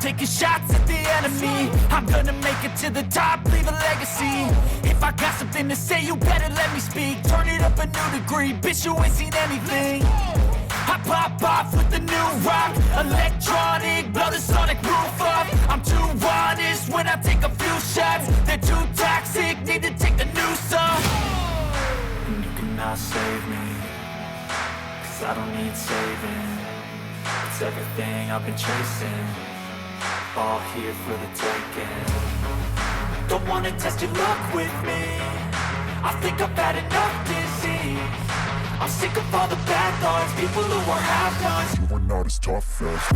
taking shots at the enemy. I'm gonna make it to the top, leave a legacy. If I got something to say, you better let me speak. Turn it up a new degree, bitch, you ain't seen anything. I pop off with the new rock, electronic, blow the sonic roof up. I'm too honest when I take a few shots. They're too toxic, need to take the noose off. And you cannot save me, 'cause I don't need saving. It's everything I've been chasing, all here for the taking. Don't wanna test your luck with me, I think I've had enough disease. I'm sick of all the bad thoughts, people who are half-nots. You are not as tough as me.